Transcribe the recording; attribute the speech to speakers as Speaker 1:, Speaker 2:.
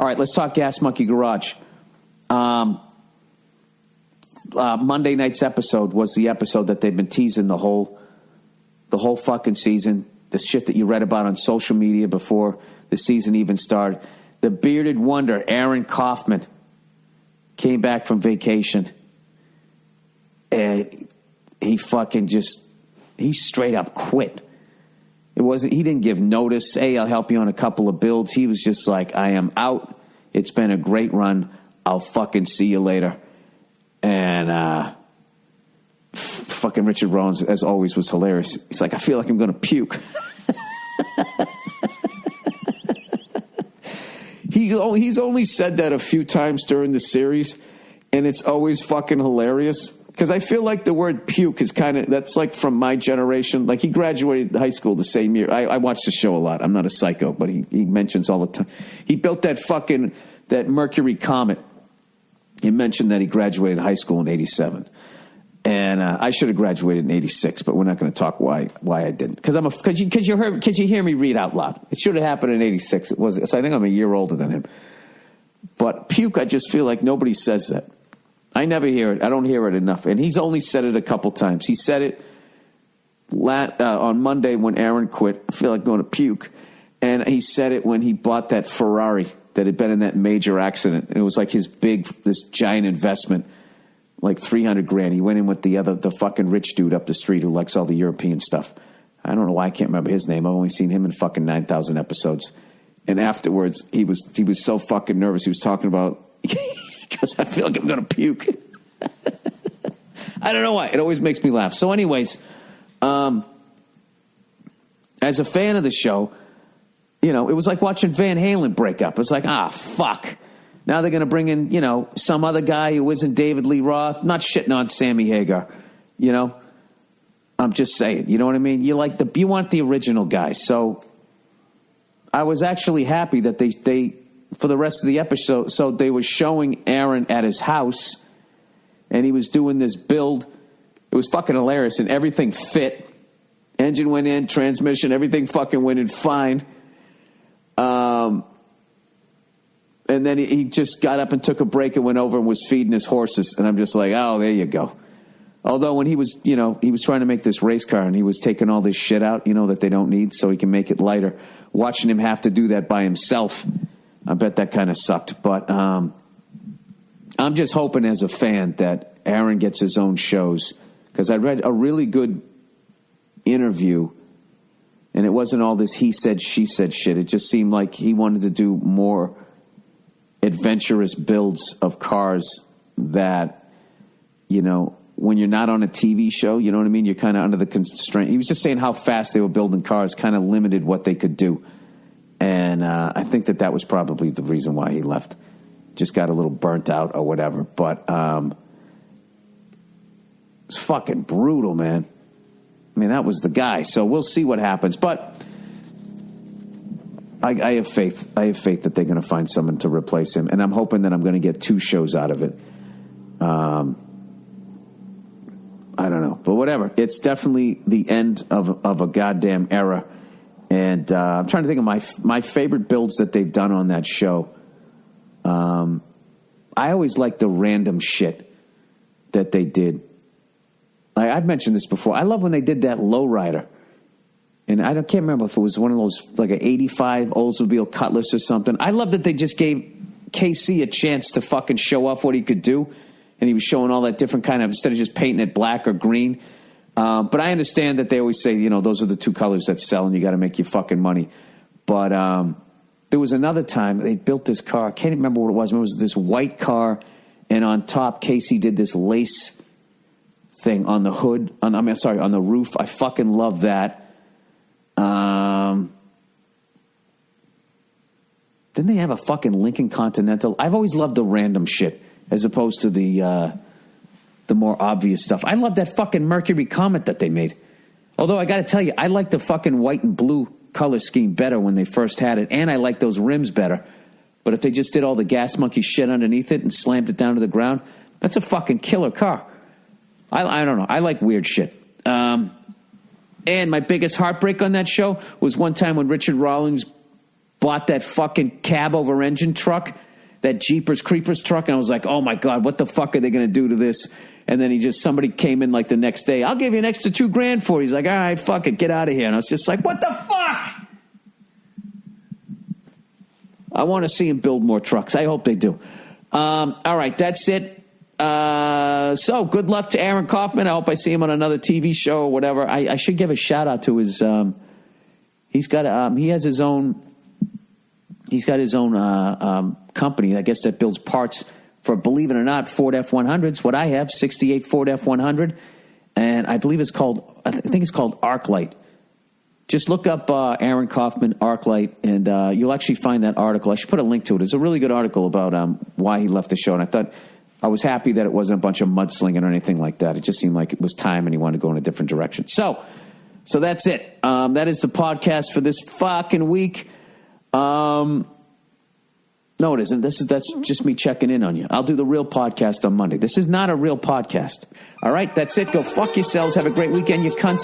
Speaker 1: All right, let's talk Gas Monkey Garage. Monday night's episode was the episode that they've been teasing the whole fucking season. The shit that you read about on social media before the season even started. The bearded wonder, Aaron Kaufman, came back from vacation. And he fucking he straight up quit. He didn't give notice. Hey, I'll help you on a couple of builds. He was just like, I am out. It's been a great run. I'll fucking see you later. And fucking Richard Rollins, as always, was hilarious. He's like, I feel like I'm going to puke. He's only said that a few times during the series, and it's always fucking hilarious. Because I feel like the word puke is that's like from my generation. Like, he graduated high school the same year. I watch the show a lot. I'm not a psycho, but he mentions all the time. He built that Mercury comet. He mentioned that he graduated high school in 87. And I should have graduated in 86, but we're not going to talk why I didn't. Because you hear me read out loud. It should have happened in 86. So I think I'm a year older than him. But puke, I just feel like nobody says that. I never hear it. I don't hear it enough. And he's only said it a couple times. He said it on Monday when Aaron quit. I feel like going to puke. And he said it when he bought that Ferrari that had been in that major accident. And it was like this giant investment, like $300,000. He went in with the fucking rich dude up the street who likes all the European stuff. I don't know why I can't remember his name. I've only seen him in fucking 9,000 episodes. And afterwards, he was so fucking nervous. He was talking about... Because I feel like I'm going to puke. I don't know why. It always makes me laugh. So anyways, as a fan of the show, it was like watching Van Halen break up. It's like, fuck. Now they're going to bring in, some other guy who isn't David Lee Roth. Not shitting on Sammy Hagar. I'm just saying. You know what I mean? You want the original guy. So I was actually happy that they for the rest of the episode, so they were showing Aaron at his house, and he was doing this build. It was fucking hilarious, and everything fit. Engine went in, transmission, everything fucking went in fine. And then he just got up and took a break and went over and was feeding his horses, and I'm just like, oh, there you go. Although when he was trying to make this race car, and he was taking all this shit out, that they don't need, so he can make it lighter. Watching him have to do that by himself, I bet that kind of sucked. But I'm just hoping as a fan that Aaron gets his own shows. Because I read a really good interview, and it wasn't all this he said, she said shit. It just seemed like he wanted to do more adventurous builds of cars that, when you're not on a TV show, you know what I mean? You're kind of under the constraint. He was just saying how fast they were building cars kind of limited what they could do. And I think that was probably the reason why he left. Just got a little burnt out or whatever. But it's fucking brutal, man. I mean, that was the guy. So we'll see what happens. But I have faith. I have faith that they're going to find someone to replace him. And I'm hoping that I'm going to get 2 shows out of it. I don't know. But whatever. It's definitely the end of a goddamn era. And I'm trying to think of my favorite builds that they've done on that show. I always like the random shit that they did. I've mentioned this before. I love when they did that lowrider. And can't remember if it was one of those, like an 85 Oldsmobile Cutlass or something. I love that they just gave KC a chance to fucking show off what he could do. And he was showing all that different kind of, instead of just painting it black or green. But I understand that they always say, those are the 2 colors that sell and you got to make your fucking money. But there was another time they built this car. I can't remember what it was. It was this white car, and on top, Casey did this lace thing on the hood. On the roof. I fucking love that. Didn't they have a fucking Lincoln Continental? I've always loved the random shit as opposed to the more obvious stuff. I love that fucking Mercury Comet that they made. Although I got to tell you, I like the fucking white and blue color scheme better when they first had it, and I like those rims better. But if they just did all the Gas Monkey shit underneath it and slammed it down to the ground, that's a fucking killer car. I don't know. I like weird shit. And my biggest heartbreak on that show was one time when Richard Rawlings bought that fucking cab over engine truck, that Jeepers Creepers truck, and I was like, oh my God, what the fuck are they going to do to this? And then somebody came in like the next day, I'll give you an extra $2,000 for it. He's like, all right, fuck it, get out of here. And I was just like, what the fuck? I want to see him build more trucks. I hope they do. All right, that's it. So good luck to Aaron Kaufman. I hope I see him on another TV show or whatever. I should give a shout out to his. He's got he has his own. He's got his own company, I guess, that builds parts for, believe it or not, Ford F-100s. What I have, 68 Ford F-100, and I believe it's called. I think it's called ArcLight. Just look up Aaron Kaufman, ArcLight, and you'll actually find that article. I should put a link to it. It's a really good article about why he left the show, and I was happy that it wasn't a bunch of mudslinging or anything like that. It just seemed like it was time and he wanted to go in a different direction. So that's it. That is the podcast for this fucking week. No, it isn't. That's just me checking in on you. I'll do the real podcast on Monday. This is not a real podcast. All right, that's it. Go fuck yourselves. Have a great weekend, you cunts.